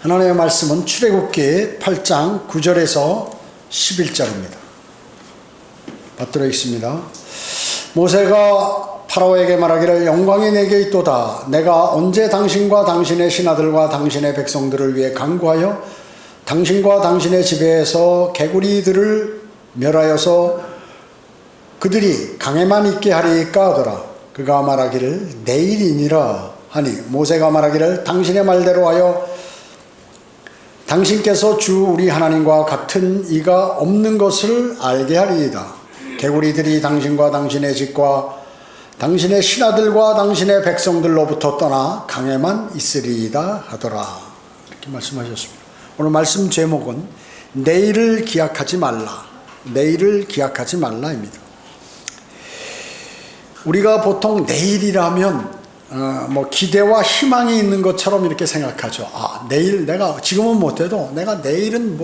하나님의 말씀은 출애굽기 8장 9절에서 11절입니다. 받들어 있습니다. 모세가 파라오에게 말하기를 영광이 내게 있도다. 내가 언제 당신과 당신의 신하들과 당신의 백성들을 위해 간구하여 당신과 당신의 집에서 개구리들을 멸하여서 그들이 강에만 있게 하리까 하더라. 그가 말하기를 내일이니라 하니 모세가 말하기를 당신의 말대로 하여 당신께서 주 우리 하나님과 같은 이가 없는 것을 알게 하리이다. 개구리들이 당신과 당신의 집과 당신의 신하들과 당신의 백성들로부터 떠나 강에만 있으리이다 하더라. 이렇게 말씀하셨습니다. 오늘 말씀 제목은 내일을 기약하지 말라. 내일을 기약하지 말라입니다. 우리가 보통 내일이라면 기대와 희망이 있는 것처럼 이렇게 생각하죠. 내일 내가 지금은 못해도 내가 내일은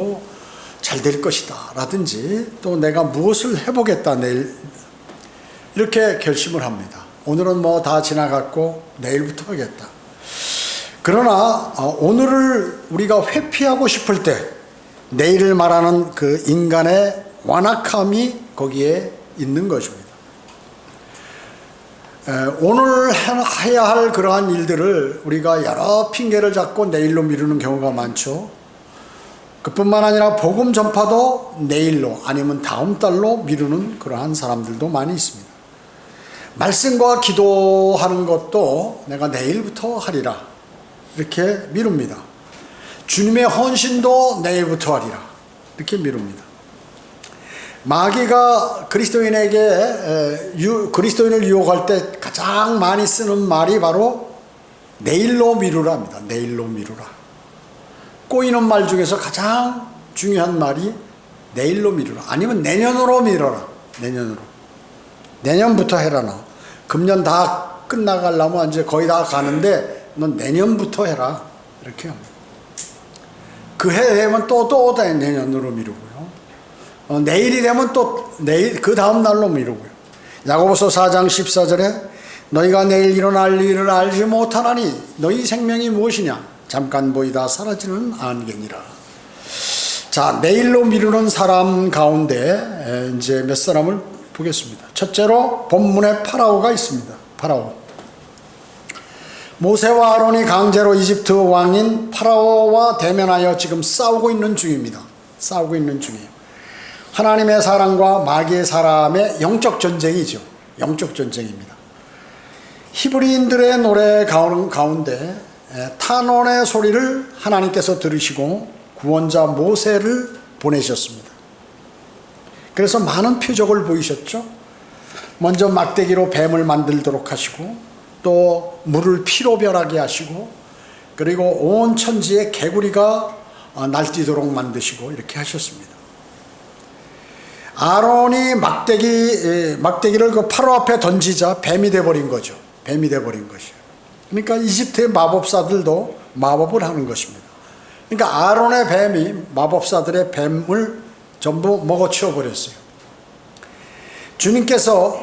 잘 될 것이다 라든지 또 내가 무엇을 해보겠다 내일 이렇게 결심을 합니다. 오늘은 다 지나갔고 내일부터 하겠다. 그러나 오늘을 우리가 회피하고 싶을 때 내일을 말하는 그 인간의 완악함이 거기에 있는 것입니다. 오늘 해야 할 그러한 일들을 우리가 여러 핑계를 잡고 내일로 미루는 경우가 많죠. 그뿐만 아니라 복음 전파도 내일로 아니면 다음 달로 미루는 그러한 사람들도 많이 있습니다. 말씀과 기도하는 것도 내가 내일부터 하리라 이렇게 미룹니다. 주님의 헌신도 내일부터 하리라 이렇게 미룹니다. 마귀가 그리스도인을 유혹할 때 가장 많이 쓰는 말이 바로 내일로 미루라입니다. 내일로 미루라. 꼬이는 말 중에서 가장 중요한 말이 내일로 미루라. 아니면 내년으로 미뤄라. 내년으로. 내년부터 해라. 너. 금년 다 끝나가려면 이제 거의 다 가는데 넌 내년부터 해라. 이렇게 합니다. 그 해 되면 또 내년으로 미루고요. 내일이 되면 또 내일 그 다음 날로 미루고요. 야고보서 4장 14절에 너희가 내일 일어날 일을 알지 못하나니 너희 생명이 무엇이냐 잠깐 보이다 사라지는 안개니라. 자, 내일로 미루는 사람 가운데 이제 몇 사람을 보겠습니다. 첫째로 본문에 파라오가 있습니다. 파라오. 모세와 아론이 강제로 이집트 왕인 파라오와 대면하여 지금 싸우고 있는 중입니다. 싸우고 있는 중이에요. 하나님의 사람과 마귀의 사람의 영적 전쟁이죠. 영적 전쟁입니다. 히브리인들의 노래 가운데 탄원의 소리를 하나님께서 들으시고 구원자 모세를 보내셨습니다. 그래서 많은 표적을 보이셨죠. 먼저 막대기로 뱀을 만들도록 하시고 또 물을 피로 변하게 하시고 그리고 온 천지에 개구리가 날뛰도록 만드시고 이렇게 하셨습니다. 아론이 막대기를 그 파라오 앞에 던지자 뱀이 돼버린 거죠. 뱀이 돼버린 것이에요. 그러니까 이집트의 마법사들도 마법을 하는 것입니다. 그러니까 아론의 뱀이 마법사들의 뱀을 전부 먹어치워 버렸어요. 주님께서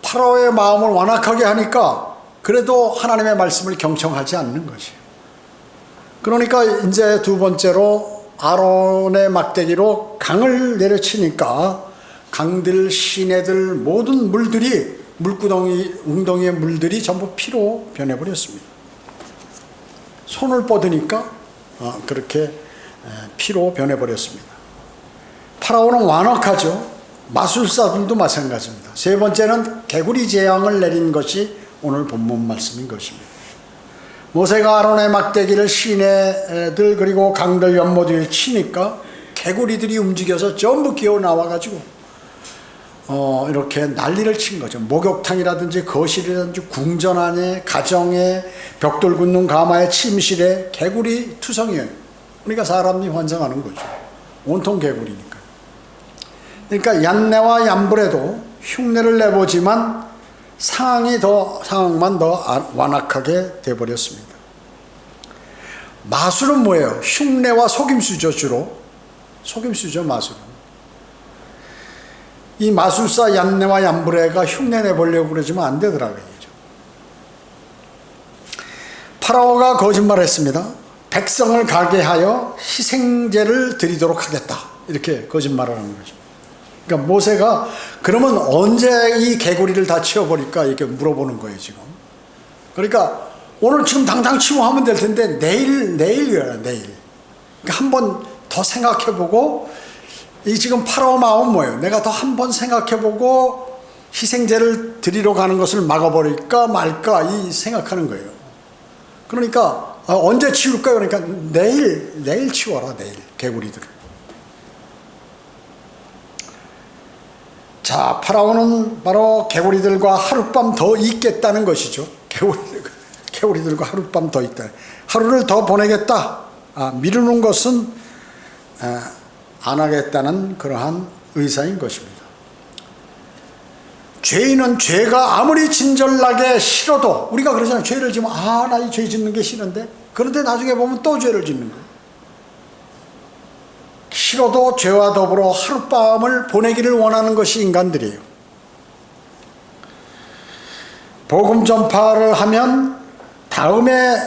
파라오의 마음을 완악하게 하니까 그래도 하나님의 말씀을 경청하지 않는 것이에요. 그러니까 이제 두 번째로 아론의 막대기로 강을 내려치니까 강들, 시내들 모든 물들이 웅덩이의 물들이 전부 피로 변해버렸습니다. 손을 뻗으니까 그렇게 피로 변해버렸습니다. 파라오는 완악하죠. 마술사들도 마찬가지입니다. 세 번째는 개구리 재앙을 내린 것이 오늘 본문 말씀인 것입니다. 모세가 아론의 막대기를 시내들 그리고 강들 연못 위에 치니까 개구리들이 움직여서 전부 기어 나와가지고 이렇게 난리를 친 거죠. 목욕탕이라든지 거실이라든지 궁전 안에 가정에 벽돌 굽는 가마에 침실에 개구리 투성이에요. 그러니까 사람이 환상하는 거죠. 온통 개구리니까. 그러니까 얀네와 얀불에도 흉내를 내보지만 상황만 더 완악하게 돼버렸습니다. 마술은 뭐예요? 흉내와 속임수죠. 주로 속임수죠. 마술은. 이 마술사 얀네와 얀브레가 흉내 내보려고 그러지만 안 되더라고요. 파라오가 거짓말했습니다. 백성을 가게 하여 희생제를 드리도록 하겠다. 이렇게 거짓말을 하는 거죠. 그러니까 모세가 그러면 언제 이 개구리를 다 치워버릴까 이렇게 물어보는 거예요 지금. 그러니까 오늘 지금 당장 치워하면 될 텐데 내일이에요. 내일. 그러니까 한 번 더 생각해보고 이 지금 파라오 마음 뭐예요? 내가 더 한 번 생각해보고 희생제를 드리러 가는 것을 막아버릴까 말까 이 생각하는 거예요. 그러니까 언제 치울까요? 그러니까 내일 치워라. 내일 개구리들. 자, 파라오는 바로 개구리들과 하룻밤 더 있겠다는 것이죠. 개구리들과 하룻밤 더 있다. 하루를 더 보내겠다. 미루는 것은 안 하겠다는 그러한 의사인 것입니다. 죄인은 죄가 아무리 진절나게 싫어도 우리가 그러잖아요. 죄를 지면 나 이 죄 짓는 게 싫은데 그런데 나중에 보면 또 죄를 짓는 거예요. 싫어도 죄와 더불어 하룻밤을 보내기를 원하는 것이 인간들이에요. 복음 전파를 하면 다음에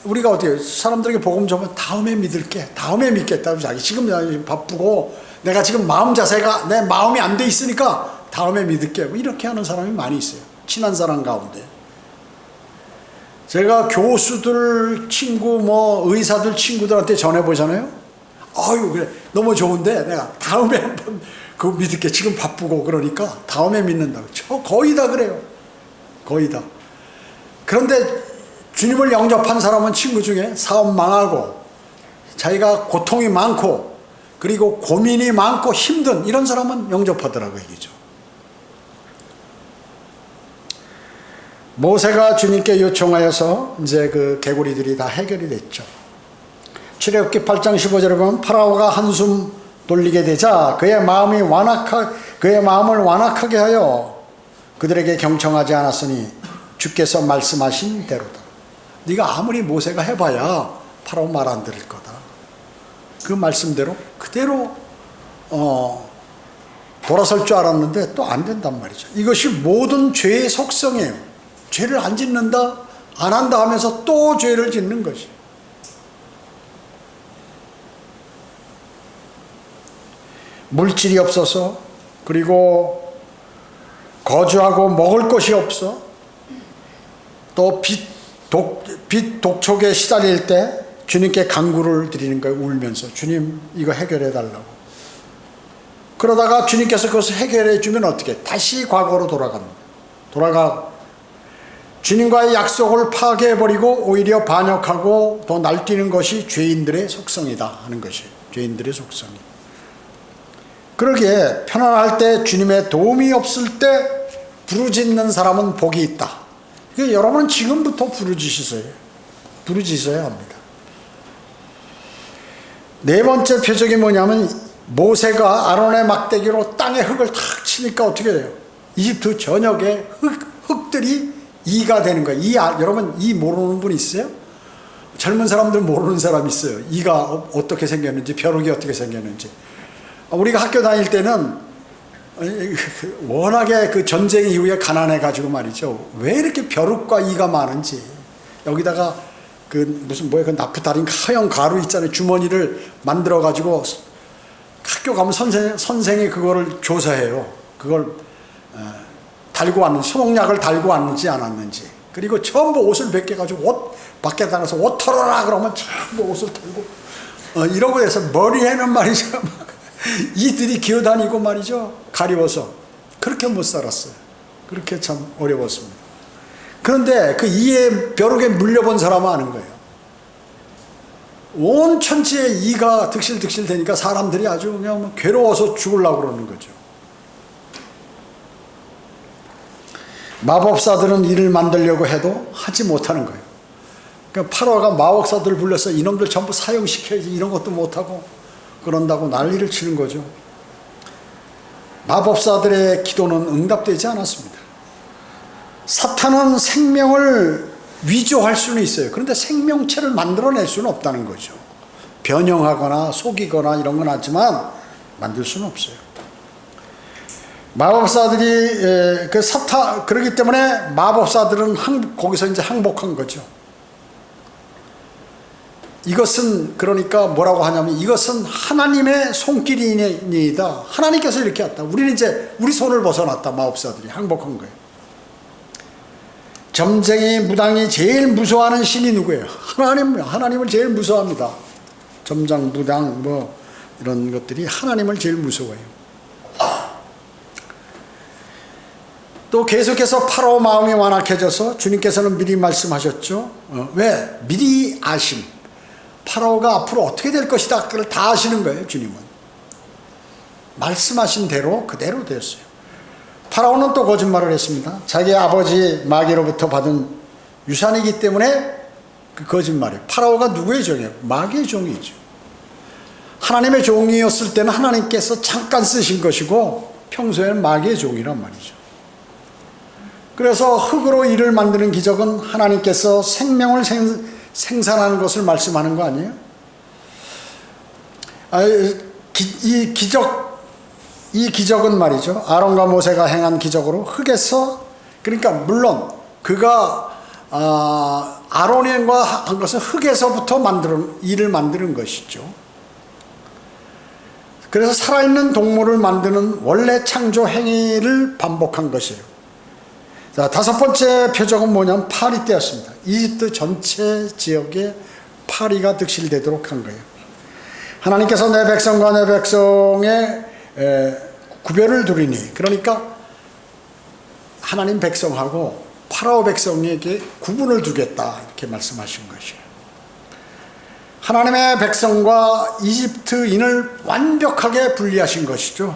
우리가 어떻게 사람들에게 복음 전하면 다음에 믿을게, 다음에 믿겠다. 자기 지금 바쁘고 내가 지금 마음 자세가 내 마음이 안 돼 있으니까 다음에 믿을게. 이렇게 하는 사람이 많이 있어요. 친한 사람 가운데. 제가 교수들 친구 의사들 친구들한테 전해보잖아요. 아유 그래 너무 좋은데 내가 다음에 한번 그거 믿을게. 지금 바쁘고 그러니까 다음에 믿는다고. 저 거의 다 그래요. 거의 다. 그런데 주님을 영접한 사람은 친구 중에 사업 망하고 자기가 고통이 많고 그리고 고민이 많고 힘든 이런 사람은 영접하더라고요. 얘기죠. 모세가 주님께 요청하여서 이제 그 개구리들이 다 해결이 됐죠. 출애굽기 8장 15절에 보면 파라오가 한숨 돌리게 되자 그의 마음을 완악하게 하여 그들에게 경청하지 않았으니 주께서 말씀하신 대로다. 네가 아무리 모세가 해봐야 파라오 말 안 들을 거다. 그 말씀대로 그대로 돌아설 줄 알았는데 또 안 된단 말이죠. 이것이 모든 죄의 속성이에요. 죄를 안 짓는다, 안 한다 하면서 또 죄를 짓는 것이. 물질이 없어서 그리고 거주하고 먹을 것이 없어 또 빛 독촉에 시달릴 때 주님께 간구를 드리는 거예요. 울면서 주님 이거 해결해 달라고. 그러다가 주님께서 그것을 해결해 주면 어떻게 다시 과거로 돌아가 주님과의 약속을 파괴해버리고 오히려 반역하고 더 날뛰는 것이 죄인들의 속성이다 하는 것이에요. 죄인들의 속성이. 그러기에 편안할 때 주님의 도움이 없을 때 부르짖는 사람은 복이 있다. 그러니까 여러분은 지금부터 부르짖어야 합니다. 네 번째 표적이 뭐냐면 모세가 아론의 막대기로 땅에 흙을 탁 치니까 어떻게 돼요? 이집트 전역에 흙들이 이가 되는 거예요. 여러분 이 모르는 분 있어요? 젊은 사람들 모르는 사람 있어요. 이가 어떻게 생겼는지 벼룩이 어떻게 생겼는지. 우리가 학교 다닐 때는 워낙에 그 전쟁 이후에 가난해가지고 말이죠. 왜 이렇게 벼룩과 이가 많은지. 여기다가 그 그 나프타린 하얀 가루 있잖아요. 주머니를 만들어가지고 학교 가면 선생이 그거를 조사해요. 그걸 달고 왔는지, 소독약을 달고 왔는지 안 왔는지. 그리고 전부 옷을 벗겨가지고 밖에 나가서 옷 털어라 그러면 전부 옷을 털고 이러고 해서 머리에는 말이죠. 이들이 기어다니고 말이죠. 가리워서. 그렇게 못 살았어요. 그렇게 참 어려웠습니다. 그런데 그 이에 벼룩에 물려본 사람은 아는 거예요. 온 천지에 이가 득실득실 되니까 사람들이 아주 그냥 괴로워서 죽으려고 그러는 거죠. 마법사들은 일을 만들려고 해도 하지 못하는 거예요. 그러니까 파라오가 마법사들을 불러서 이놈들 전부 사형시켜야지 이런 것도 못하고 그런다고 난리를 치는 거죠. 마법사들의 기도는 응답되지 않았습니다. 사탄은 생명을 위조할 수는 있어요. 그런데 생명체를 만들어낼 수는 없다는 거죠. 변형하거나 속이거나 이런 건 하지만 만들 수는 없어요. 마법사들이 그러기 때문에 마법사들은 거기서 이제 항복한 거죠. 이것은 그러니까 뭐라고 하냐면 이것은 하나님의 손길이니이다. 하나님께서 이렇게 했다. 우리는 이제 우리 손을 벗어났다. 마법사들이 항복한 거예요. 점쟁이 무당이 제일 무서워하는 신이 누구예요? 하나님을 제일 무서워합니다. 점장 무당 뭐 이런 것들이 하나님을 제일 무서워해요. 또 계속해서 파라오 마음이 완악해져서 주님께서는 미리 말씀하셨죠. 왜? 미리 아심. 파라오가 앞으로 어떻게 될 것이다. 그걸 다 아시는 거예요. 주님은. 말씀하신 대로 그대로 되었어요. 파라오는 또 거짓말을 했습니다. 자기 아버지 마귀로부터 받은 유산이기 때문에 그 거짓말이에요. 파라오가 누구의 종이에요? 마귀의 종이죠. 하나님의 종이었을 때는 하나님께서 잠깐 쓰신 것이고 평소에는 마귀의 종이란 말이죠. 그래서 흙으로 이를 만드는 기적은 하나님께서 생명을 생산하는 것을 말씀하는 거 아니에요? 이 기적은 말이죠. 아론과 모세가 행한 기적으로 흙에서, 그러니까 물론 그가 아론과 한 것은 흙에서부터 이를 만드는 것이죠. 그래서 살아있는 동물을 만드는 원래 창조 행위를 반복한 것이에요. 자, 다섯 번째 표적은 뭐냐면 파리떼였습니다. 이집트 전체 지역에 파리가 득실되도록 한 거예요. 하나님께서 내 백성과 내 백성의 구별을 두리니, 그러니까 하나님 백성하고 파라오 백성에게 구분을 두겠다 이렇게 말씀하신 것이에요. 하나님의 백성과 이집트인을 완벽하게 분리하신 것이죠.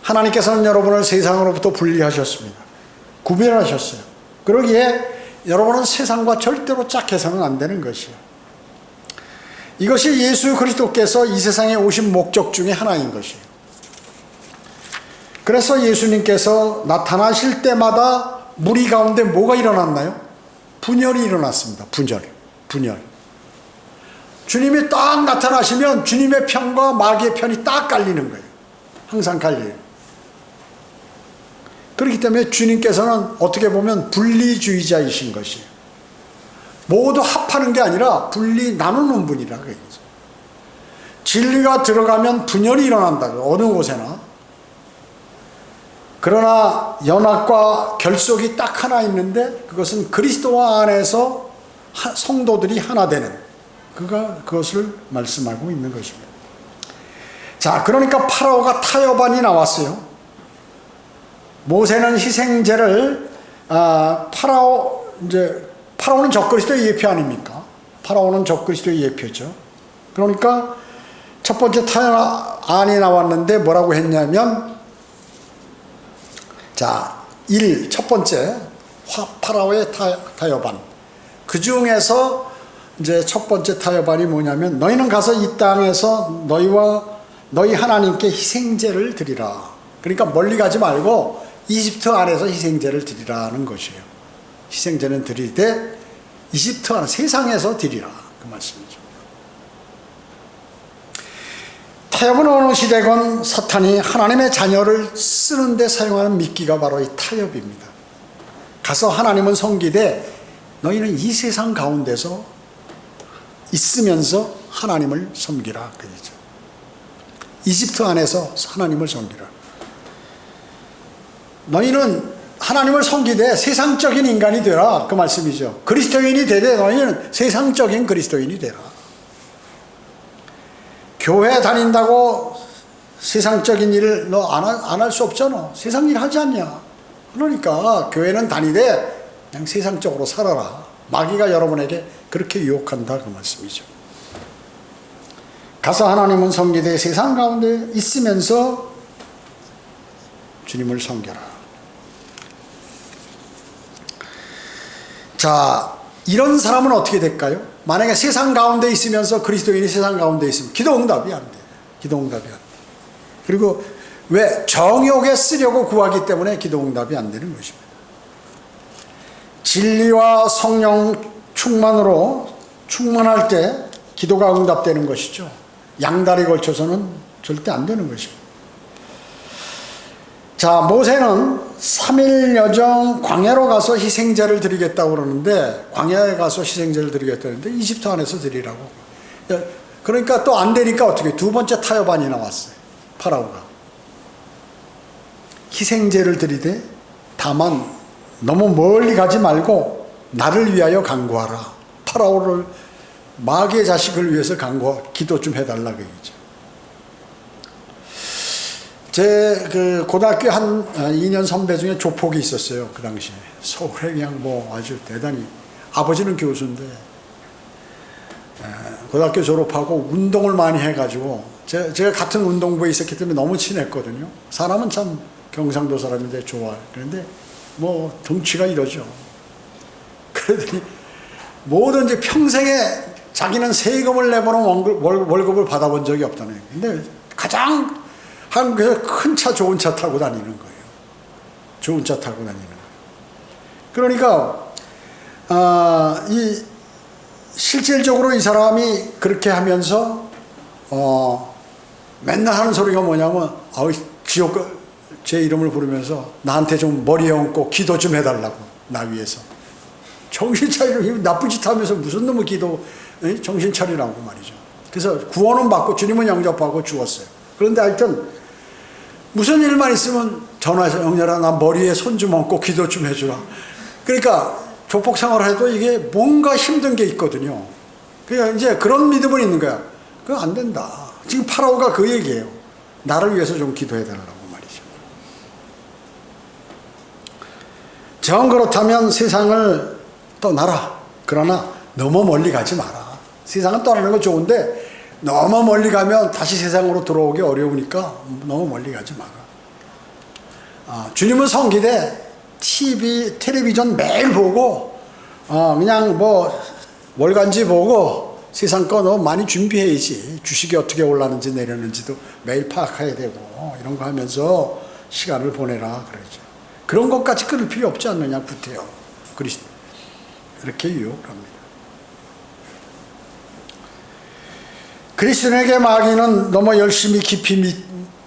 하나님께서는 여러분을 세상으로부터 분리하셨습니다. 구별하셨어요. 그러기에 여러분은 세상과 절대로 짝해서는 안 되는 것이에요. 이것이 예수 그리스도께서 이 세상에 오신 목적 중에 하나인 것이에요. 그래서 예수님께서 나타나실 때마다 무리 가운데 뭐가 일어났나요? 분열이 일어났습니다. 분열. 주님이 딱 나타나시면 주님의 편과 마귀의 편이 딱 갈리는 거예요. 항상 갈려요. 그렇기 때문에 주님께서는 어떻게 보면 분리주의자이신 것이에요. 모두 합하는 게 아니라 나누는 분이라 그거죠. 진리가 들어가면 분열이 일어난다. 어느 곳에나. 그러나 연합과 결속이 딱 하나 있는데 그것은 그리스도 안에서 성도들이 하나 되는 그것을 말씀하고 있는 것입니다. 자, 그러니까 파라오가 타협안이 나왔어요. 모세는 희생제를 파라오는 적그리스도의 예표 아닙니까? 파라오는 적그리스도의 예표죠. 그러니까 첫 번째 타협안이 나왔는데 뭐라고 했냐면, 자, 첫 번째 파라오의 타협안. 그 중에서 이제 첫 번째 타협안이 뭐냐면, 너희는 가서 이 땅에서 너희 하나님께 희생제를 드리라. 그러니까 멀리 가지 말고 이집트 안에서 희생제를 드리라는 것이에요. 희생제는 드리되 이집트 안에 세상에서 드리라, 그 말씀이죠. 타협은 어느 시대건 사탄이 하나님의 자녀를 쓰는데 사용하는 미끼가 바로 이 타협입니다. 가서 하나님은 섬기되 너희는 이 세상 가운데서 있으면서 하나님을 섬기라, 그거죠. 이집트 안에서 하나님을 섬기라. 너희는 하나님을 섬기되 세상적인 인간이 되라, 그 말씀이죠. 그리스도인이 되되 너희는 세상적인 그리스도인이 되라. 교회 다닌다고 세상적인 일을 너 안 할 수 없잖아. 세상 일 하지 않냐. 그러니까 교회는 다니되 그냥 세상적으로 살아라. 마귀가 여러분에게 그렇게 유혹한다, 그 말씀이죠. 가서 하나님은 섬기되 세상 가운데 있으면서 주님을 섬겨라. 자, 이런 사람은 어떻게 될까요? 만약에 세상 가운데 있으면서 그리스도인이 세상 가운데 있으면 기도 응답이 안 돼. 기도 응답이 안 돼. 그리고 왜? 정욕에 쓰려고 구하기 때문에 기도 응답이 안 되는 것입니다. 진리와 성령 충만할 때 기도가 응답되는 것이죠. 양다리 걸쳐서는 절대 안 되는 것입니다. 자, 모세는 3일 여정 광야로 가서 희생제를 드리겠다고 그러는데, 광야에 가서 희생제를 드리겠다는데 이집트 안에서 드리라고. 그러니까 또 안 되니까 어떻게 두 번째 타협안이 나왔어요. 파라오가 희생제를 드리되 다만 너무 멀리 가지 말고 나를 위하여 간구하라. 파라오를, 마귀의 자식을 위해서 기도 좀 해달라 그 얘기죠. 제 그 고등학교 한 2년 선배 중에 조폭이 있었어요. 그 당시에 서울에 그냥 뭐 아주 대단히, 아버지는 교수인데 고등학교 졸업하고 운동을 많이 해가지고, 제가 같은 운동부에 있었기 때문에 너무 친했거든요. 사람은 참 경상도 사람인데 좋아. 그런데 뭐 덩치가 이러죠. 그러더니 뭐든지 평생에 자기는 세금을 내보는 월급을 받아본 적이 없다는 거예요. 근데 가장 한국에서 큰 차, 좋은 차 타고 다니는 거예요. 좋은 차 타고 다니는 거예요. 그러니까 실질적으로 이 사람이 그렇게 하면서 맨날 하는 소리가 뭐냐면, 지옥, 제 이름을 부르면서 나한테 좀 머리에 얹고 기도 좀 해달라고, 나 위해서. 정신 차리고, 나쁜 짓 하면서 무슨 놈의 기도, 정신 차리라고 말이죠. 그래서 구원은 받고 주님은 영접하고 죽었어요. 그런데 하여튼 무슨 일만 있으면 전화해서, 영렬아 나 머리에 손 좀 얹고 기도 좀 해주라. 그러니까 조폭 생활을 해도 이게 뭔가 힘든 게 있거든요. 그러니까 이제 그런 믿음은 있는 거야. 그거 안 된다. 지금 파라오가 그 얘기예요. 나를 위해서 좀 기도해달라고 말이죠. 정 그렇다면 세상을 떠나라. 그러나 너무 멀리 가지 마라. 세상은 떠나는 건 좋은데 너무 멀리 가면 다시 세상으로 들어오기 어려우니까 너무 멀리 가지 마라. 주님은 성기대 텔레비전 매일 보고, 그냥 뭐 월간지 보고 세상 거 너무 많이 준비해야지. 주식이 어떻게 올랐는지 내렸는지도 매일 파악해야 되고, 이런 거 하면서 시간을 보내라 그러죠. 그런 것까지 끊을 필요 없지 않느냐, 구태여. 그리스도 이렇게 유혹합니다. 그리스도에게 마귀는 너무 열심히 깊이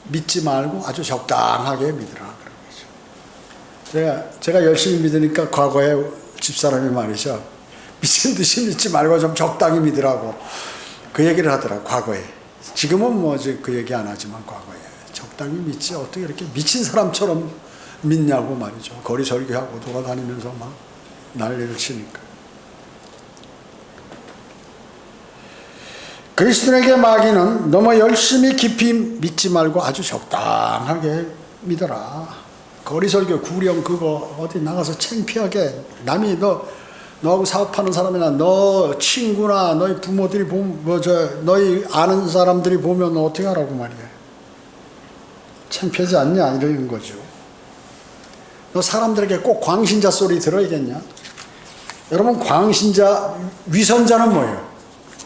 믿지 말고 아주 적당하게 믿으라 그런 거죠. 제가 열심히 믿으니까 과거에 집사람이 말이죠, 미친 듯이 믿지 말고 좀 적당히 믿으라고 그 얘기를 하더라고. 과거에. 지금은 뭐 그 얘기 안 하지만 과거에 적당히 믿지 어떻게 이렇게 미친 사람처럼 믿냐고 말이죠. 거리 설교하고 돌아다니면서 막 난리를 치니까. 그리스도에게 마귀는 너무 열심히 깊이 믿지 말고 아주 적당하게 믿어라. 거리 설교 구령 그거 어디 나가서 창피하게, 남이 너하고 사업하는 사람이나 너 친구나 너희 부모들이 너희 아는 사람들이 보면 어떻게 하라고 말이야. 창피하지 않냐 이러는 거죠. 너 사람들에게 꼭 광신자 소리 들어야겠냐? 여러분, 광신자, 위선자는 뭐예요?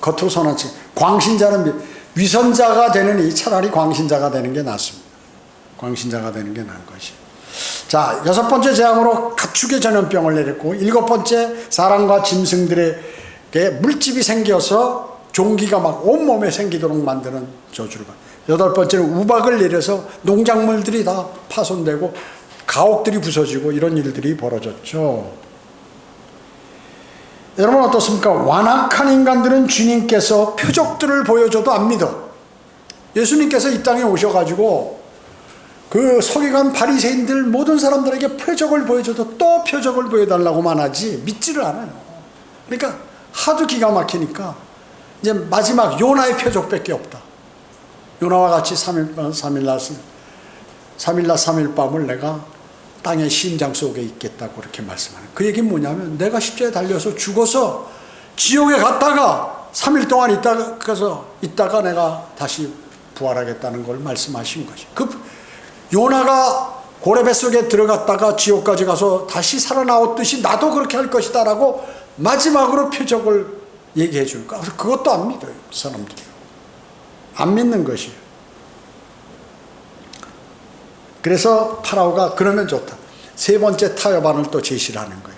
겉으로 선한 척. 광신자는 위선자가 되느니 차라리 광신자가 되는 게 낫습니다. 광신자가 되는 게 나은 것이. 자, 6번째 재앙으로 가축의 전염병을 내렸고, 7번째 사람과 짐승들에게 물집이 생겨서 종기가 막 온몸에 생기도록 만드는 저주를 받고, 8번째는 우박을 내려서 농작물들이 다 파손되고 가옥들이 부서지고 이런 일들이 벌어졌죠. 여러분 어떻습니까? 완악한 인간들은 주님께서 표적들을 보여줘도 안 믿어. 예수님께서 이 땅에 오셔가지고 그 서기관 바리새인들 모든 사람들에게 표적을 보여줘도 또 표적을 보여달라고만 하지 믿지를 않아요. 그러니까 하도 기가 막히니까 이제 마지막 요나의 표적밖에 없다. 요나와 같이 3일날 3일 밤을 내가 땅의 심장 속에 있겠다고 그렇게 말씀하는. 그 얘기는 뭐냐면 내가 십자가에 달려서 죽어서 지옥에 갔다가 3일 동안 있다가 내가 다시 부활하겠다는 걸 말씀하신 것이. 그 요나가 고래 뱃속에 들어갔다가 지옥까지 가서 다시 살아나왔듯이 나도 그렇게 할 것이다 라고 마지막으로 표적을 얘기해 주니까 그것도 안 믿어요. 사람들이 안 믿는 것이에요. 그래서 파라오가 그러면 좋다. 3번째 타협안을 또 제시를 하는 거예요.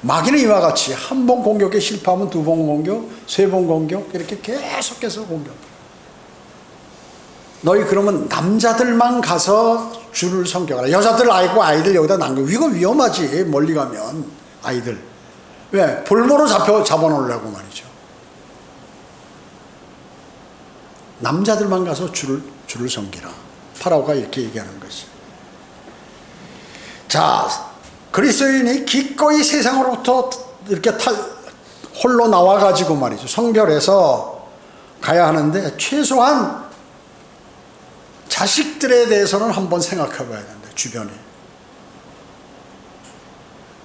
마귀는 이와 같이 한 번 공격에 실패하면 2번 공격, 3번 공격, 이렇게 계속해서 공격. 너희 그러면 남자들만 가서 주를 섬겨가라. 여자들 아이고 아이들 여기다 남겨. 이거 위험하지. 멀리 가면 아이들. 왜? 볼모로 잡아놓으려고 말이죠. 남자들만 가서 주를 섬기라. 파라오가 이렇게 얘기하는 것이. 자, 그리스도인이 기꺼이 세상으로부터 이렇게 홀로 나와가지고 말이죠. 성결해서 가야 하는데 최소한 자식들에 대해서는 한번 생각해 봐야 된다. 주변에.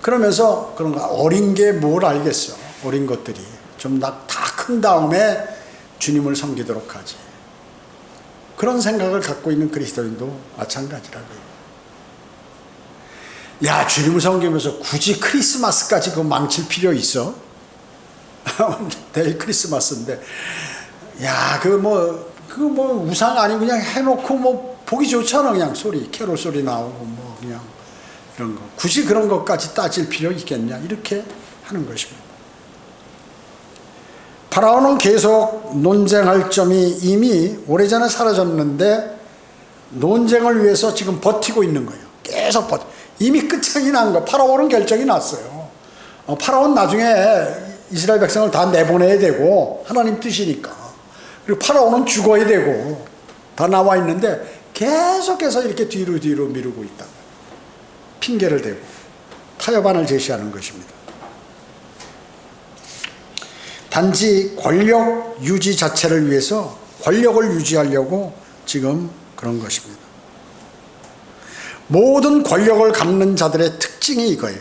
그러면서 그런가 어린 게 뭘 알겠어. 어린 것들이 좀 다 큰 다음에 주님을 섬기도록 하지. 그런 생각을 갖고 있는 그리스도인도 마찬가지라고요. 야, 주님을 섬기면서 굳이 크리스마스까지 그거 망칠 필요 있어? 내일 크리스마스인데, 야, 그거 뭐 우상 아니고 그냥 해놓고 뭐 보기 좋잖아. 그냥 캐롤 소리 나오고 뭐 그냥 이런 거. 굳이 그런 것까지 따질 필요 있겠냐? 이렇게 하는 것입니다. 파라오는 계속 논쟁할 점이 이미 오래전에 사라졌는데 논쟁을 위해서 지금 버티고 있는 거예요. 계속 이미 끝장이 난 거예요. 파라오는 결정이 났어요. 파라오는 나중에 이스라엘 백성을 다 내보내야 되고 하나님 뜻이니까. 그리고 파라오는 죽어야 되고 다 나와 있는데 계속해서 이렇게 뒤로 미루고 있다. 핑계를 대고 타협안을 제시하는 것입니다. 단지 권력 유지 자체를 위해서 권력을 유지하려고 지금 그런 것입니다. 모든 권력을 갖는 자들의 특징이 이거예요.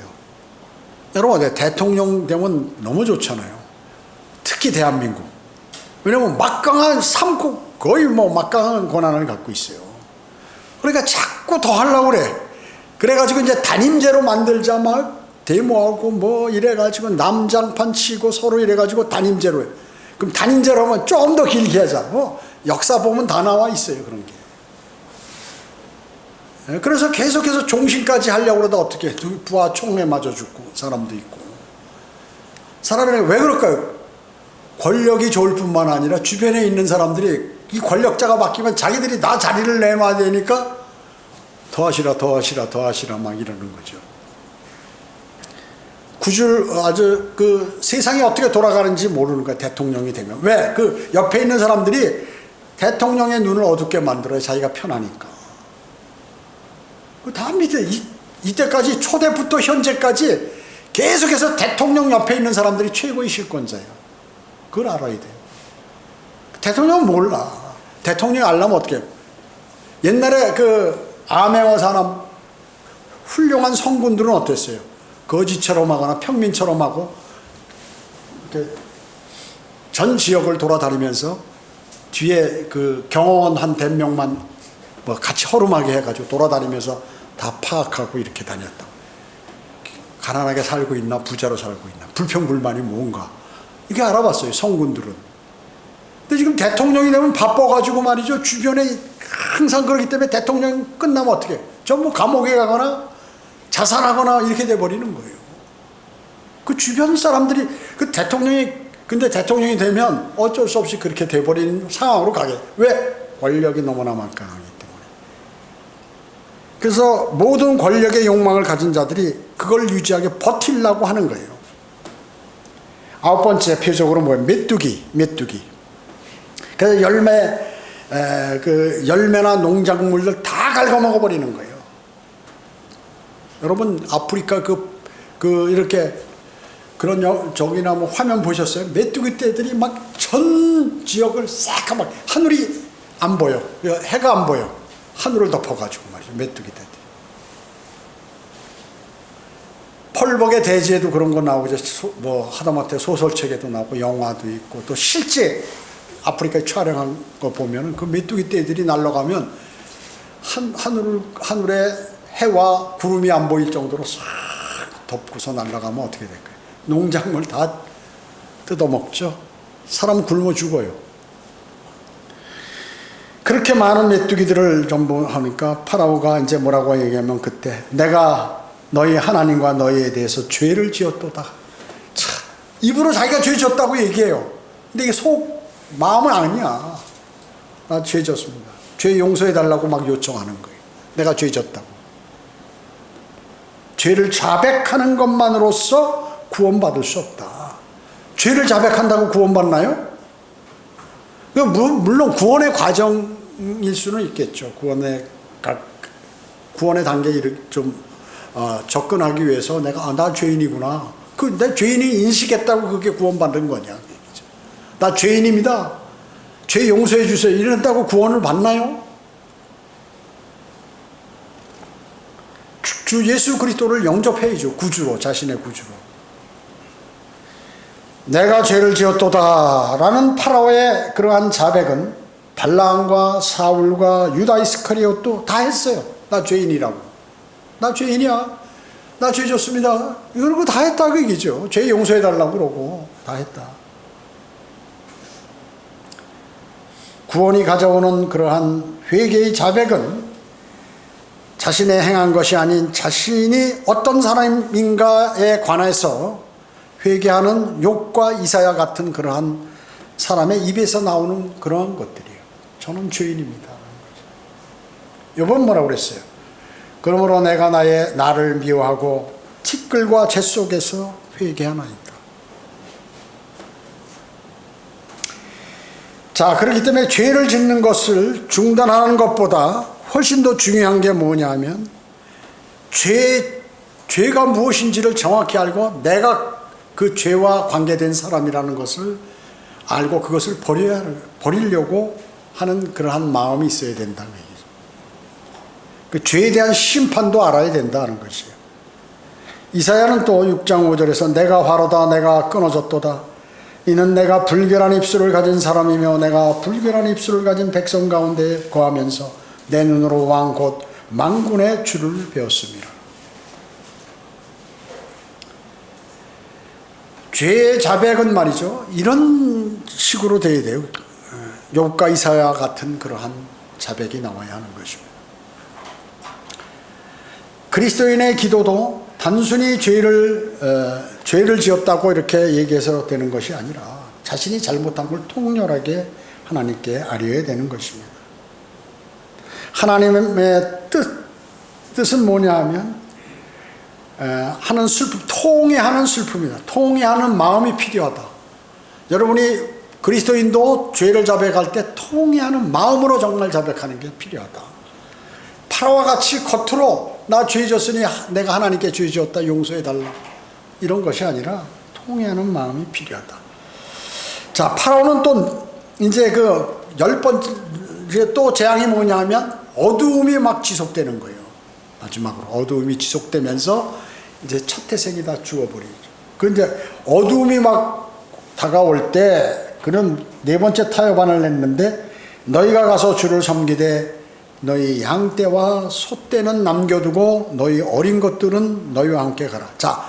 여러분, 대통령 되면 너무 좋잖아요. 특히 대한민국. 왜냐면 막강한 삼국, 거의 뭐 막강한 권한을 갖고 있어요. 그러니까 자꾸 더 하려고 그래. 그래가지고 이제 단임제로 만들자 막 데모하고 뭐 이래가지고 남장판 치고 서로 이래가지고 단임제로 해. 그럼 단임제로 하면 좀 더 길게 하자. 뭐 역사 보면 다 나와 있어요. 그런 게. 그래서 계속해서 종신까지 하려고 그러다 어떻게 부하 총에 맞아 죽고 사람도 있고. 사람이 왜 그럴까요? 권력이 좋을 뿐만 아니라 주변에 있는 사람들이 이 권력자가 바뀌면 자기들이 다 자리를 내놔야 되니까 더 하시라 막 이러는 거죠. 아주 그 세상이 어떻게 돌아가는지 모르는 거야. 대통령이 되면. 왜? 그 옆에 있는 사람들이 대통령의 눈을 어둡게 만들어요. 자기가 편하니까. 다 밑에 이때까지 초대부터 현재까지 계속해서 대통령 옆에 있는 사람들이 최고의 실권자예요. 그걸 알아야 돼요. 대통령은 몰라. 대통령이 알려면 어떻게 해요? 옛날에 그 암행어 산업 훌륭한 성군들은 어땠어요? 거지처럼 하거나 평민처럼 하고 이렇게 전 지역을 돌아다니면서 뒤에 그 경호원 한 100명만 뭐 같이 허름하게 해가지고 돌아다니면서 다 파악하고 이렇게 다녔다. 가난하게 살고 있나 부자로 살고 있나 불평불만이 뭔가 이게 알아봤어요. 성군들은. 근데 지금 대통령이 되면 바빠가지고 말이죠. 주변에 항상 그러기 때문에 대통령 끝나면 어떻게 전부 감옥에 가거나 자살하거나 이렇게 돼버리는 거예요. 그 주변 사람들이 근데 대통령이 되면 어쩔 수 없이 그렇게 돼버리는 상황으로 가게. 왜? 권력이 너무나 막강하기 때문에. 그래서 모든 권력의 욕망을 가진 자들이 그걸 유지하게 버틸라고 하는 거예요. 9번째 표적으로 뭐예요? 메뚜기. 그래서 열매나 농작물들 다 갉아먹어 버리는 거예요. 여러분 아프리카 이렇게 그런 저기나 뭐 화면 보셨어요? 메뚜기 떼들이 막 전 지역을 싹 막 하늘이 안 보여. 해가 안 보여. 하늘을 덮어가지고 말이죠. 메뚜기 떼들. 펄벅의 대지에도 그런 거 나오고 뭐 하다못해 소설책에도 나오고 영화도 있고 또 실제 아프리카에 촬영한 거 보면은 그 메뚜기 떼들이 날아가면 하늘에 해와 구름이 안 보일 정도로 싹 덮고서 날아가면 어떻게 될까요? 농작물 다 뜯어먹죠. 사람 굶어 죽어요. 그렇게 많은 메뚜기들을 전부 하니까 파라오가 이제 뭐라고 얘기하면 그때 내가 너희 하나님과 너희에 대해서 죄를 지었도다. 참, 입으로 자기가 죄 지었다고 얘기해요. 근데 이게 마음은 아니야. 나 죄 지었습니다. 죄 용서해달라고 막 요청하는 거예요. 내가 죄 졌다고. 죄를 자백하는 것만으로써 구원받을 수 없다. 죄를 자백한다고 구원받나요? 물론 구원의 과정일 수는 있겠죠. 구원의 단계에 좀 접근하기 위해서 내가 나 죄인이구나. 내 죄인이 인식했다고 그게 구원받는 거냐. 나 죄인입니다. 죄 용서해 주세요. 이런다고 구원을 받나요? 주 예수 그리스도를 영접해야죠. 구주로, 자신의 구주로. 내가 죄를 지었도다 라는 파라오의 그러한 자백은 발람과 사울과 유다 이스카리ot도 다 했어요. 나 죄인이라고. 나 죄인이야. 나 죄 졌습니다. 이런 거 다 했다 그 얘기죠. 죄 용서해달라고 그러고 다 했다. 구원이 가져오는 그러한 회개의 자백은 자신의 행한 것이 아닌 자신이 어떤 사람인가에 관해서 회개하는 욥과 이사야 같은 그러한 사람의 입에서 나오는 그러한 것들이에요. 저는 죄인입니다. 욥은 뭐라고 그랬어요? 그러므로 내가 나를 미워하고 티끌과 재 속에서 회개하나이다. 자, 그렇기 때문에 죄를 짓는 것을 중단하는 것보다 훨씬 더 중요한 게 뭐냐 하면 죄가 무엇인지를 정확히 알고 내가 그 죄와 관계된 사람이라는 것을 알고 그것을 버리려고 하는 그러한 마음이 있어야 된다는 얘기죠. 그 죄에 대한 심판도 알아야 된다는 것이에요. 이사야는 또 6장 5절에서 내가 화로다 내가 끊어졌도다 이는 내가 불결한 입술을 가진 사람이며 내가 불결한 입술을 가진 백성 가운데 거하면서 내 눈으로 왕 곧 만군의 주를 배웠습니다. 죄의 자백은 말이죠. 이런 식으로 돼야 돼요. 욥과 이사야 같은 그러한 자백이 나와야 하는 것입니다. 그리스도인의 기도도 단순히 죄를 지었다고 이렇게 얘기해서 되는 것이 아니라 자신이 잘못한 걸 통렬하게 하나님께 아뢰어야 되는 것입니다. 하나님의 뜻은 뭐냐 하면 하는 슬픔, 통회하는 슬픔이다. 통회하는 마음이 필요하다. 여러분이 그리스도인도 죄를 자백할 때 통회하는 마음으로 정말 자백하는 게 필요하다. 파라오와 같이 겉으로 나 죄 졌으니 내가 하나님께 죄 지었다 용서해달라 이런 것이 아니라 통회하는 마음이 필요하다. 자, 파라오는 또 이제 그 10번째 또 재앙이 뭐냐 하면 어두움이 막 지속되는 거예요. 마지막으로 어두움이 지속되면서 이제 첫 태생이 다 죽어버리죠. 그런데 어두움이 막 다가올 때 그는 네 번째 타협안을 냈는데 너희가 가서 주를 섬기되 너희 양떼와 소떼는 남겨두고 너희 어린 것들은 너희와 함께 가라. 자,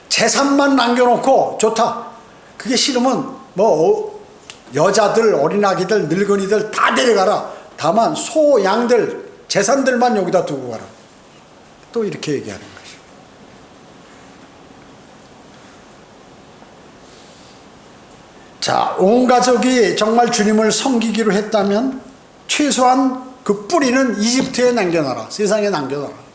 재산만 남겨놓고 좋다. 그게 싫으면 여자들, 어린아기들, 늙은이들 다 데려가라. 다만 소, 양들, 재산들만 여기다 두고 가라. 또 이렇게 얘기하는 것이죠. 자, 온 가족이 정말 주님을 섬기기로 했다면 최소한 그 뿌리는 이집트에 남겨놔라. 세상에 남겨놔라.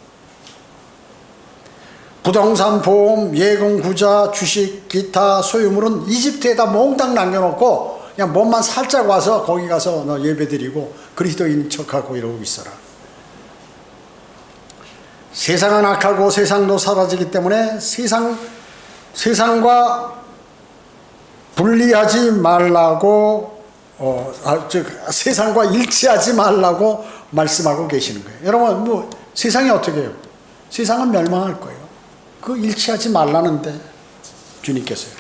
부동산, 보험, 예금, 구자, 주식, 기타 소유물은 이집트에다 몽땅 남겨놓고 그냥 몸만 살짝 와서 거기 가서 너 예배드리고 그리스도인 척하고 이러고 있어라. 세상은 악하고 세상도 사라지기 때문에 세상과 분리하지 말라고 세상과 일치하지 말라고 말씀하고 계시는 거예요. 여러분 세상이 어떻게 해요? 세상은 멸망할 거예요. 그 일치하지 말라는데 주님께서요.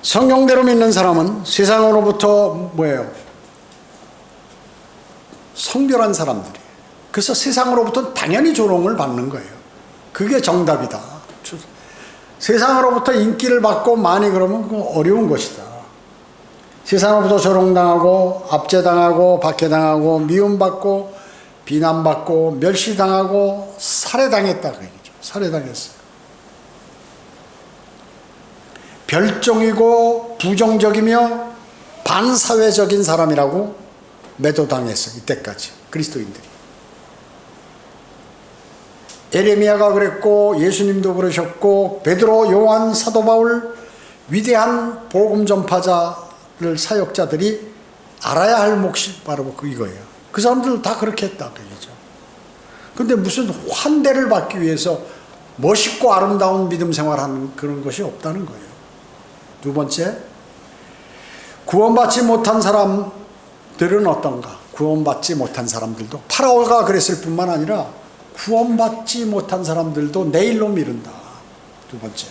성경대로 믿는 사람은 세상으로부터 뭐예요? 성별한 사람들이에요. 그래서 세상으로부터 당연히 조롱을 받는 거예요. 그게 정답이다. 세상으로부터 인기를 받고 많이 그러면 그건 어려운 것이다. 세상으로부터 조롱당하고 압제당하고 박해당하고 미움받고 비난받고 멸시당하고 살해당했다 그 얘기죠. 살해당했어요. 별종이고 부정적이며 반사회적인 사람이라고 매도당했어. 이때까지 그리스도인들이. 에레미야가 그랬고 예수님도 그러셨고 베드로, 요한, 사도 바울 위대한 복음 전파자를 사역자들이 알아야 할 몫이 바로 이거예요. 그 사람들 다 그렇게 했다 그 얘기죠. 근데 무슨 환대를 받기 위해서 멋있고 아름다운 믿음 생활하는 그런 것이 없다는 거예요. 두 번째, 구원받지 못한 사람들은 어떤가? 구원받지 못한 사람들도 파라오가 그랬을 뿐만 아니라 구원받지 못한 사람들도 내일로 미룬다. 두 번째,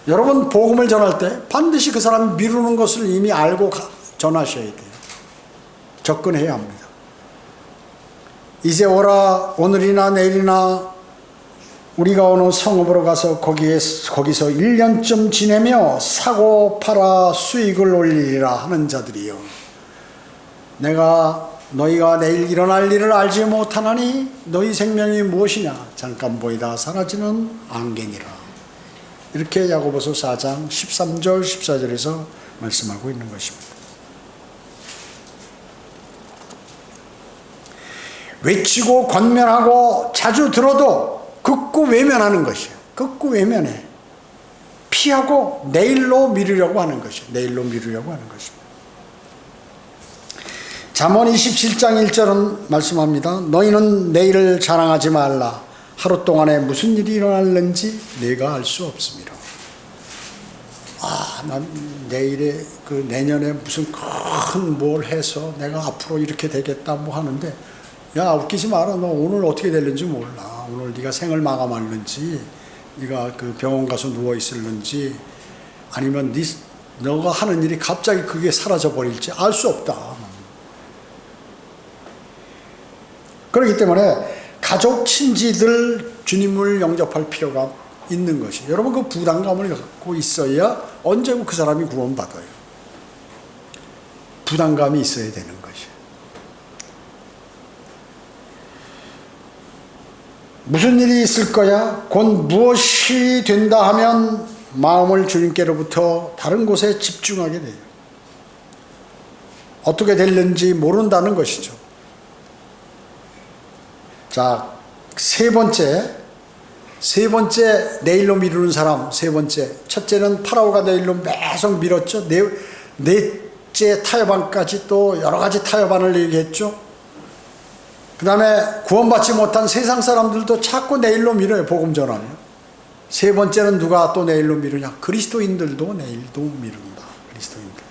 여러분 복음을 전할 때 반드시 그 사람이 미루는 것을 이미 알고 전하셔야 돼요. 접근해야 합니다. 이제 오라, 오늘이나 내일이나 우리가 어느 성읍으로 가서 거기서 1년쯤 지내며 사고 팔아 수익을 올리리라 하는 자들이여, 내가 너희가 내일 일어날 일을 알지 못하나니 너희 생명이 무엇이냐, 잠깐 보이다 사라지는 안개니라. 이렇게 야고보서 4장 13절 14절에서 말씀하고 있는 것입니다. 외치고 권면하고 자주 들어도 극구 외면하는 것이에요. 극구 외면해. 피하고 내일로 미루려고 하는 것이에요. 내일로 미루려고 하는 것입니다. 잠언 27장 1절은 말씀합니다. 너희는 내일을 자랑하지 말라. 하루 동안에 무슨 일이 일어날는지 내가 알 수 없습니다. 난 내일에 내년에 무슨 큰 뭘 해서 내가 앞으로 이렇게 되겠다 뭐 하는데, 야 웃기지 마라. 너 오늘 어떻게 될는지 몰라. 오늘 네가 생을 마감하는지, 네가 병원 가서 누워 있을는지, 아니면 너가 하는 일이 갑자기 그게 사라져 버릴지 알 수 없다. 그렇기 때문에 가족 친지들 주님을 영접할 필요가 있는 것이, 여러분 그 부담감을 갖고 있어야 언제고 그 사람이 구원받아요. 부담감이 있어야 되는 것이. 무슨 일이 있을 거야? 곧 무엇이 된다 하면 마음을 주님께로부터 다른 곳에 집중하게 돼요. 어떻게 될는지 모른다는 것이죠. 자, 세 번째 내일로 미루는 사람. 세 번째, 첫째는 파라오가 내일로 계속 미뤘죠. 넷째 타협안까지 또 여러 가지 타협안을 얘기했죠. 그 다음에 구원받지 못한 세상 사람들도 자꾸 내일로 미뤄요. 복음 전하면. 세 번째는 누가 또 내일로 미루냐? 그리스도인들도 내일도 미룬다. 그리스도인들도.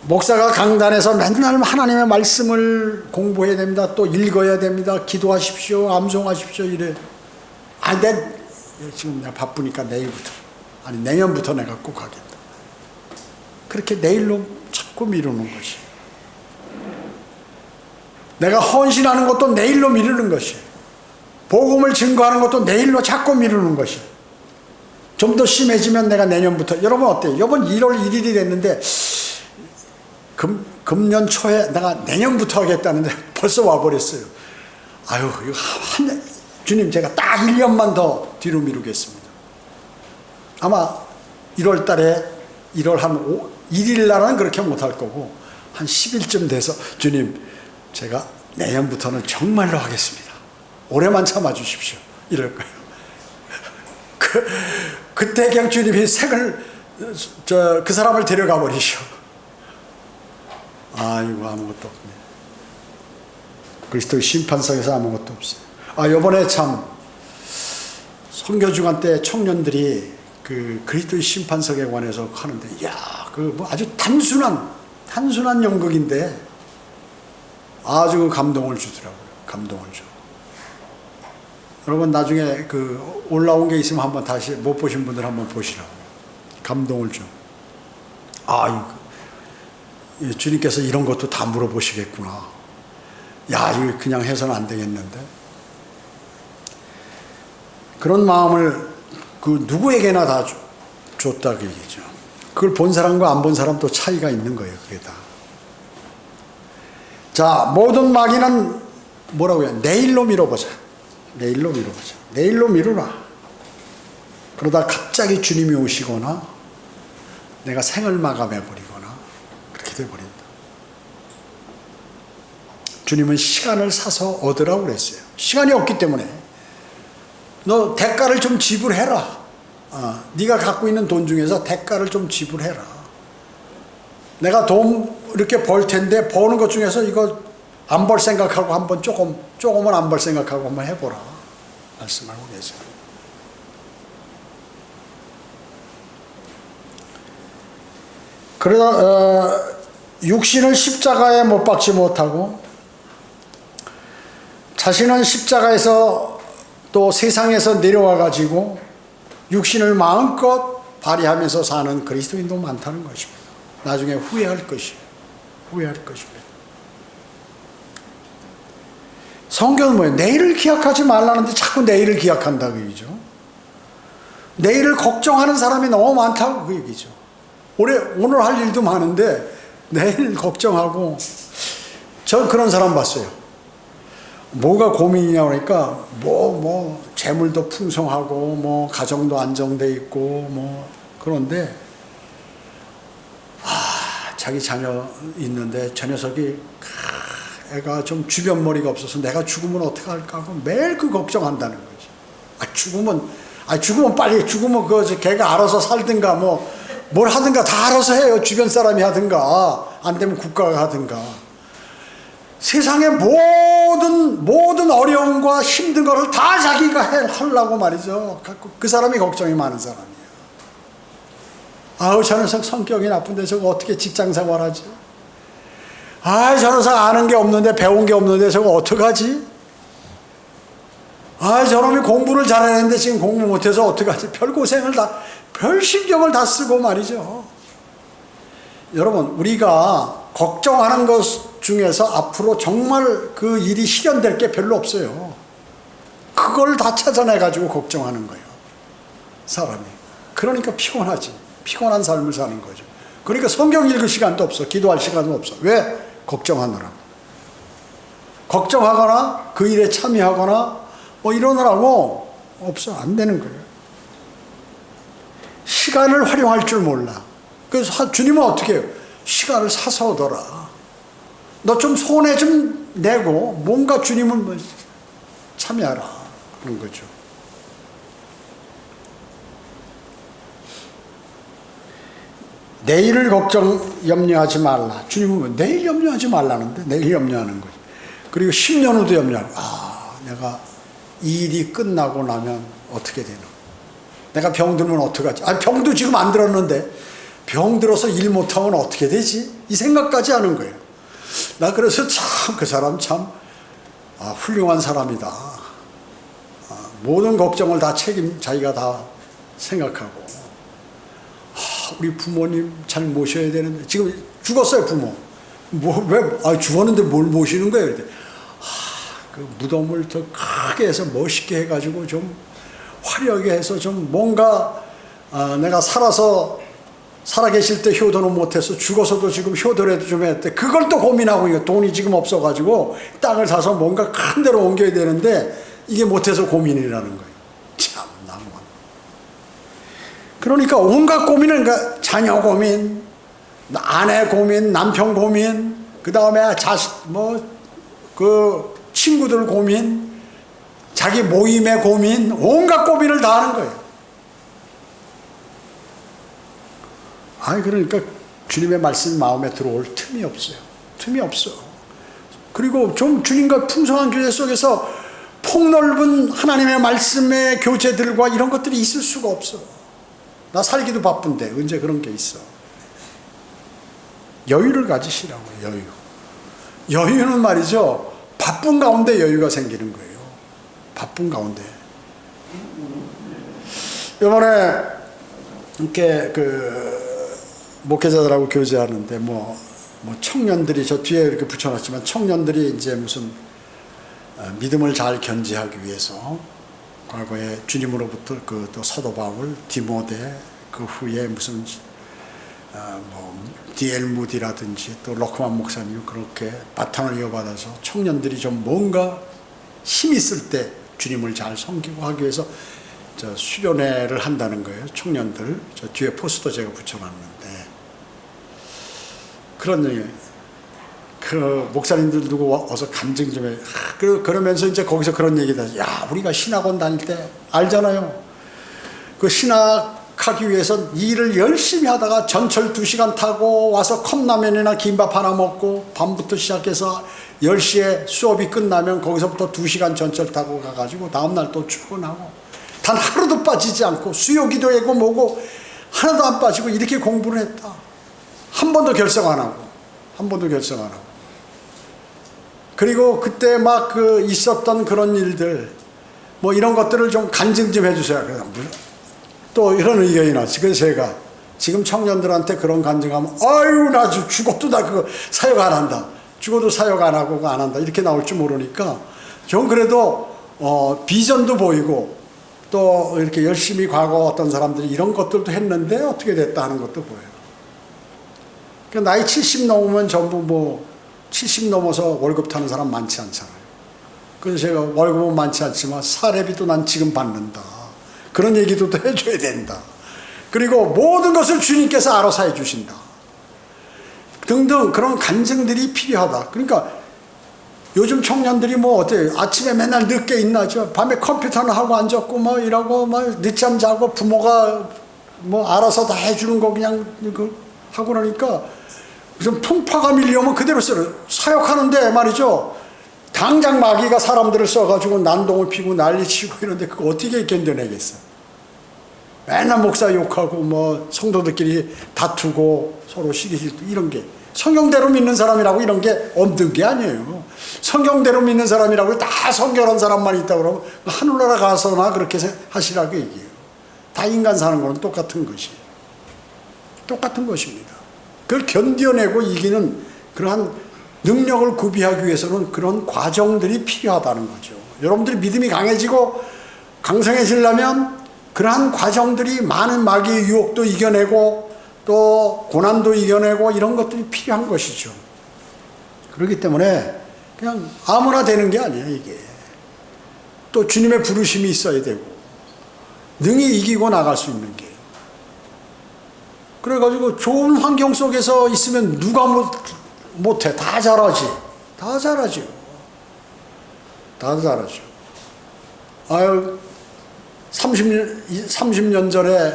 목사가 강단에서 맨날 하나님의 말씀을 공부해야 됩니다. 또 읽어야 됩니다. 기도하십시오. 암송하십시오. 이래. 지금 내가 바쁘니까 내일부터. 아니 내년부터 내가 꼭 하겠다. 그렇게 내일로 자꾸 미루는 것이. 내가 헌신하는 것도 내일로 미루는 것이. 복음을 증거하는 것도 내일로 자꾸 미루는 것이. 좀 더 심해지면 내가 내년부터. 여러분 어때요? 이번 1월 1일이 됐는데 금년 초에 내가 내년부터 하겠다는데 벌써 와버렸어요. 아유, 이거 주님 제가 딱 1년만 더 뒤로 미루겠습니다. 아마 1월 달에 1월 한 1일 날은 그렇게 못할 거고 한 10일쯤 돼서 주님 제가 내년부터는 정말로 하겠습니다. 올해만 참아주십시오. 이럴 거예요. 그때 그냥 주님이 그 사람을 데려가 버리셔. 아이고 아무것도 없네. 그리스도의 심판석에서 아무것도 없어요. 요번에 참 선교주간 때 청년들이 그리스도의 심판석에 관해서 하는데, 뭐 아주 단순한 연극인데 아주 감동을 주더라고요. 감동을 줘. 여러분 나중에 올라온 게 있으면 한번 다시 못 보신 분들 한번 보시라고요. 감동을 줘. 주님께서 이런 것도 다 물어보시겠구나. 이거 그냥 해서는 안 되겠는데. 그런 마음을 누구에게나 다 줬다 그 얘기죠. 그걸 본 사람과 안 본 사람 또 차이가 있는 거예요. 그게 다. 자, 모든 마귀는 뭐라고요? 내일로 미뤄보자. 내일로 미뤄보자. 내일로 미루라. 그러다 갑자기 주님이 오시거나 내가 생을 마감해버리거나 그렇게 돼버린다. 주님은 시간을 사서 얻으라고 그랬어요. 시간이 없기 때문에 너 대가를 좀 지불해라. 네가 갖고 있는 돈 중에서 대가를 좀 지불해라. 내가 돈 이렇게 벌 텐데 버는 것 중에서 이거 안 벌 생각하고 한번 조금은 안 벌 생각하고 한번 해보라 말씀하고 계세요. 그러다 육신을 십자가에 못 박지 못하고 자신은 십자가에서 또 세상에서 내려와 가지고 육신을 마음껏 발휘하면서 사는 그리스도인도 많다는 것입니다. 나중에 후회할 것입니다. 성경은 뭐예요? 내일을 기약하지 말라는데 자꾸 내일을 기약한다 그 얘기죠. 내일을 걱정하는 사람이 너무 많다고 그 얘기죠. 오늘 할 일도 많은데 내일 걱정하고. 전 그런 사람 봤어요. 뭐가 고민이냐 그러니까 재물도 풍성하고 가정도 안정돼 있고 그런데 자기 자녀 있는데 저 녀석이 애가 좀 주변머리가 없어서 내가 죽으면 어떡할까 하고 매일 그 걱정한다는 거지. 죽으면 빨리 죽으면 걔가 알아서 살든가 뭘 하든가 다 알아서 해요. 주변 사람이 하든가 안 되면 국가가 하든가. 세상의 모든 어려움과 힘든 것을 다 자기가 하려고 말이죠. 그 사람이 걱정이 많은 사람이에요. 저 녀석 성격이 나쁜데 저거 어떻게 직장생활하지? 저 녀석 아는 게 없는데 배운 게 없는데 저거 어떡하지? 저놈이 공부를 잘하는데 지금 공부 못해서 어떡하지? 별 신경을 다 쓰고 말이죠. 여러분, 우리가 걱정하는 것 중에서 앞으로 정말 그 일이 실현될 게 별로 없어요. 그걸 다 찾아내가지고 걱정하는 거예요, 사람이. 그러니까 피곤하지. 피곤한 삶을 사는 거죠. 그러니까 성경 읽을 시간도 없어. 기도할 시간도 없어. 왜? 걱정하느라. 걱정하거나 그 일에 참여하거나 이러느라고 없어. 안 되는 거예요. 시간을 활용할 줄 몰라. 그래서 주님은 어떻게 해요? 시간을 사서 얻어라. 너 좀 손해 좀 내고 뭔가 주님은 참여하라. 그런 거죠. 내일을 염려하지 말라. 주님은 내일 염려하지 말라는데 내일 염려하는 거죠. 그리고 10년 후도 염려하고, 내가 이 일이 끝나고 나면 어떻게 되나? 내가 병들면 어떡하지? 병도 지금 안 들었는데 병 들어서 일 못하면 어떻게 되지? 이 생각까지 하는 거예요. 나 그래서 참 그 사람 참 훌륭한 사람이다. 모든 걱정을 다 자기가 다 생각하고. 우리 부모님 잘 모셔야 되는데 지금 죽었어요, 부모. 왜 죽었는데 뭘 모시는 거예요? 그랬더니 그 무덤을 더 크게 해서 멋있게 해가지고 좀 화려하게 해서 좀 뭔가 내가 살아계실 때 효도는 못해서 죽어서도 지금 효도라도 좀 했대. 그걸 또 고민하고 있어요. 돈이 지금 없어가지고 땅을 사서 뭔가 큰 데로 옮겨야 되는데 이게 못해서 고민이라는 거예요. 참 낭만. 그러니까 온갖 고민은 자녀 고민, 아내 고민, 남편 고민, 그 다음에 친구들 고민, 자기 모임의 고민, 온갖 고민을 다 하는 거예요. 그러니까 주님의 말씀 마음에 들어올 틈이 없어요. 틈이 없어. 그리고 좀 주님과 풍성한 교제 속에서 폭넓은 하나님의 말씀의 교제들과 이런 것들이 있을 수가 없어. 나 살기도 바쁜데 언제 그런 게 있어. 여유를 가지시라고. 여유는 말이죠, 바쁜 가운데 여유가 생기는 거예요. 바쁜 가운데. 이번에 이렇게 목회자들하고 교제하는데 청년들이 저 뒤에 이렇게 붙여놨지만 청년들이 이제 무슨 믿음을 잘 견지하기 위해서 과거에 주님으로부터 또 사도 바울, 디모데, 그 후에 무슨 D.L. 무디라든지 또 로크만 목사님 그렇게 바탕을 이어받아서 청년들이 좀 뭔가 힘 있을 때 주님을 잘 섬기고 하기 위해서 수련회를 한다는 거예요. 청년들. 저 뒤에 포스터 제가 붙여놨는데 그런 얘기. 그 목사님들 누구 어서 간증 좀 해. 그러면서 이제 거기서 그런 얘기다. 야, 우리가 신학원 다닐 때 알잖아요. 그 신학하기 위해서 일을 열심히 하다가 전철 2시간 타고 와서 컵라면이나 김밥 하나 먹고 밤부터 시작해서 10시에 수업이 끝나면 거기서부터 2시간 전철 타고 가가지고 다음날 또 출근하고 단 하루도 빠지지 않고 수요기도회고 뭐고 하나도 안 빠지고 이렇게 공부를 했다. 한 번도 결석 안 하고. 한 번도 결석 안 하고. 그리고 그때 막 그 있었던 그런 일들, 뭐 이런 것들을 좀 간증 좀 해주세요. 또 이런 의견이 나왔지. 그래서 제가 지금 청년들한테 그런 간증하면, 아유, 나 죽어도 나 그거 사역 안 한다. 죽어도 사역 안 하고 안 한다. 이렇게 나올 줄 모르니까, 전 그래도, 비전도 보이고, 또 이렇게 열심히 과거 어떤 사람들이 이런 것들도 했는데 어떻게 됐다 하는 것도 보여요. 그러니까 나이 70 넘으면 전부 뭐, 70 넘어서 월급 타는 사람 많지 않잖아요. 그래서 제가 월급은 많지 않지만 사례비도 난 지금 받는다. 그런 얘기도 또 해줘야 된다. 그리고 모든 것을 주님께서 알아서 해주신다. 등등 그런 간증들이 필요하다. 그러니까 요즘 청년들이 뭐 어때요? 아침에 맨날 늦게 있나죠. 밤에 컴퓨터나 하고 앉았고 뭐 이러고 막 늦잠 자고 부모가 뭐 알아서 다 해주는 거 그냥 하고 그러니까 무슨 풍파가 밀려오면 그대로 써요. 사역하는데 말이죠. 당장 마귀가 사람들을 써가지고 난동을 피고 난리치고 이런데 그거 어떻게 견뎌내겠어. 맨날 목사 욕하고 뭐 성도들끼리 다투고 서로 시기질투 이런 게 성경대로 믿는 사람이라고 이런 게 없는 게 아니에요. 성경대로 믿는 사람이라고 다 성결한 사람만 있다고 그러면 하늘나라 가서나 그렇게 하시라고 얘기해요. 다 인간 사는 거는 똑같은 것이에요. 똑같은 것입니다. 그걸 견뎌내고 이기는 그러한 능력을 구비하기 위해서는 그런 과정들이 필요하다는 거죠. 여러분들이 믿음이 강해지고 강성해지려면 그러한 과정들이 많은 마귀의 유혹도 이겨내고 또 고난도 이겨내고 이런 것들이 필요한 것이죠. 그렇기 때문에 그냥 아무나 되는 게 아니에요, 이게. 또 주님의 부르심이 있어야 되고 능히 이기고 나갈 수 있는 게. 그래가지고 좋은 환경 속에서 있으면 누가 못해. 다 잘하지. 다 잘하죠. 다 잘하죠. 아유, 30년 전에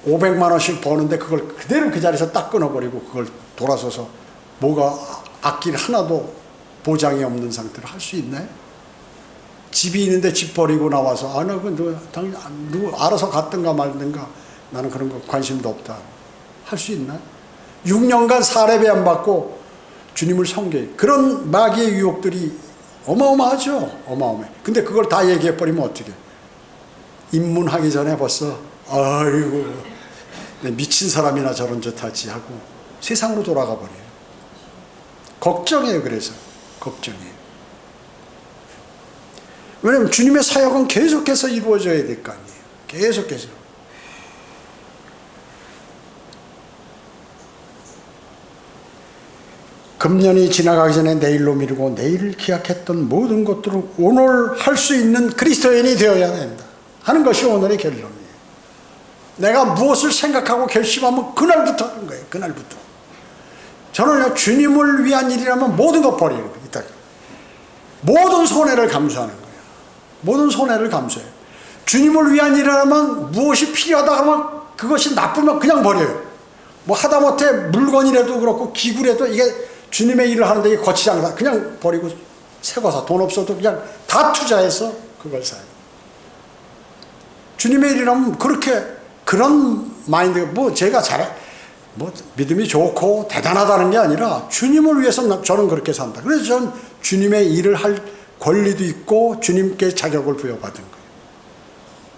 500만 원씩 버는데 그걸 그대로 그 자리에서 딱 끊어버리고 그걸 돌아서서 뭐가 앞길 하나도 보장이 없는 상태로 할 수 있나요? 집이 있는데 집 버리고 나와서 나 그 누구 알아서 갔든가 말든가 나는 그런 거 관심도 없다. 할 수 있나? 6년간 사례비 안 받고 주님을 섬겨요. 그런 마귀의 유혹들이 어마어마하죠. 어마어마해. 근데 그걸 다 얘기해버리면 어떻게? 입문하기 전에 벌써 아이고 미친 사람이나 저런 짓 하지 하고 세상으로 돌아가 버려요. 걱정해요. 그래서 걱정해요. 왜냐하면 주님의 사역은 계속해서 이루어져야 될 거 아니에요. 계속해서. 금년이 지나가기 전에 내일로 미루고 내일을 기약했던 모든 것들을 오늘 할 수 있는 그리스도인이 되어야 된다 하는 것이 오늘의 결론이에요. 내가 무엇을 생각하고 결심하면 그날부터 하는 거예요. 그날부터. 저는 주님을 위한 일이라면 모든 것 버리는 거예요. 모든 손해를 감수하는 거예요. 모든 손해를 감수해요. 주님을 위한 일이라면 무엇이 필요하다 하면 그것이 나쁘면 그냥 버려요. 뭐 하다못해 물건이라도 그렇고 기구라도 이게 주님의 일을 하는데 이게 거치지 않다. 그냥 버리고 새 거 사. 돈 없어도 그냥 다 투자해서 그걸 사요. 주님의 일이라면 그렇게 그런 마인드가 뭐 제가 뭐 믿음이 좋고 대단하다는 게 아니라 주님을 위해서 저는 그렇게 산다. 그래서 저는 주님의 일을 할 권리도 있고 주님께 자격을 부여받은 거예요.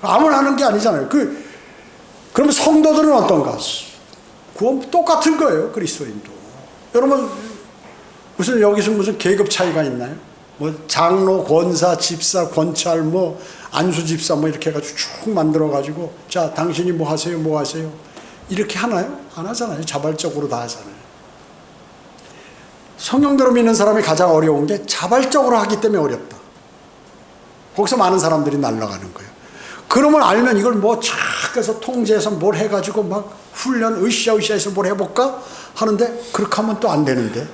아무나 하는 게 아니잖아요. 그러면 성도들은 어떤가? 그건 똑같은 거예요. 그리스도인도. 여러분 무슨 여기서 무슨 계급 차이가 있나요? 뭐 장로, 권사, 집사, 권찰, 뭐 안수 집사 뭐 이렇게 해가지고 쭉 만들어가지고 자 당신이 뭐 하세요, 뭐 하세요 이렇게 하나요? 안 하잖아요. 자발적으로 다 하잖아요. 성령대로 믿는 사람이 가장 어려운 게 자발적으로 하기 때문에 어렵다. 거기서 많은 사람들이 날아가는 거예요. 그러면 알면 이걸 뭐 착해서 통제해서 뭘 해가지고 막 훈련 으쌰으쌰해서 뭘 해볼까 하는데 그렇게 하면 또 안 되는데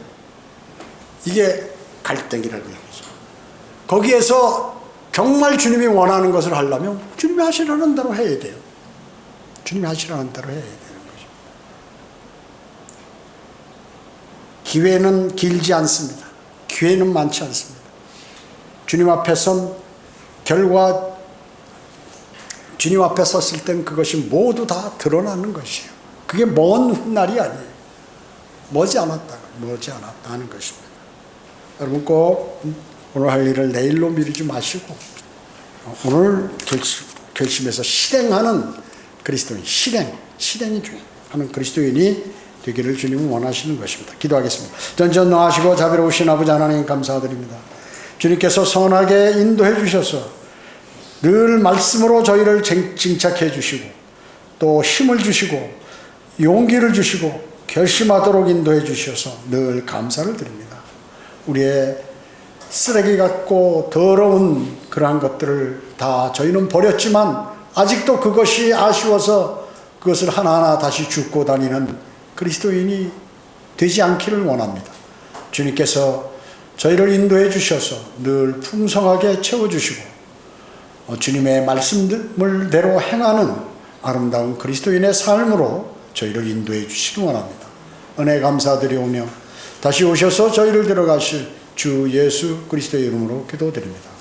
이게 갈등이라는 얘기죠. 거기에서 정말 주님이 원하는 것을 하려면 주님이 하시라는 대로 해야 돼요. 주님이 하시라는 대로 해야 되는 거죠. 기회는 길지 않습니다. 기회는 많지 않습니다. 주님 앞에 선 결과 주님 앞에 섰을 땐 그것이 모두 다 드러나는 것이에요. 그게 먼 훗날이 아니에요. 머지않았다 하는 것입니다. 여러분 꼭 오늘 할 일을 내일로 미루지 마시고 오늘 결심해서 실행하는 그리스도인, 실행이 중요하는 그리스도인이 되기를 주님은 원하시는 것입니다. 기도하겠습니다. 전전능하시고 자비로우신 아버지 하나님 감사드립니다. 주님께서 선하게 인도해 주셔서 늘 말씀으로 저희를 징착해 주시고 또 힘을 주시고 용기를 주시고 결심하도록 인도해 주셔서 늘 감사를 드립니다. 우리의 쓰레기 같고 더러운 그러한 것들을 다 저희는 버렸지만 아직도 그것이 아쉬워서 그것을 하나하나 다시 줍고 다니는 그리스도인이 되지 않기를 원합니다. 주님께서 저희를 인도해 주셔서 늘 풍성하게 채워주시고 주님의 말씀대로 행하는 아름다운 그리스도인의 삶으로 저희를 인도해 주시기 원합니다. 은혜 감사드리오며 다시 오셔서 저희를 데려가실 주 예수 그리스도의 이름으로 기도드립니다.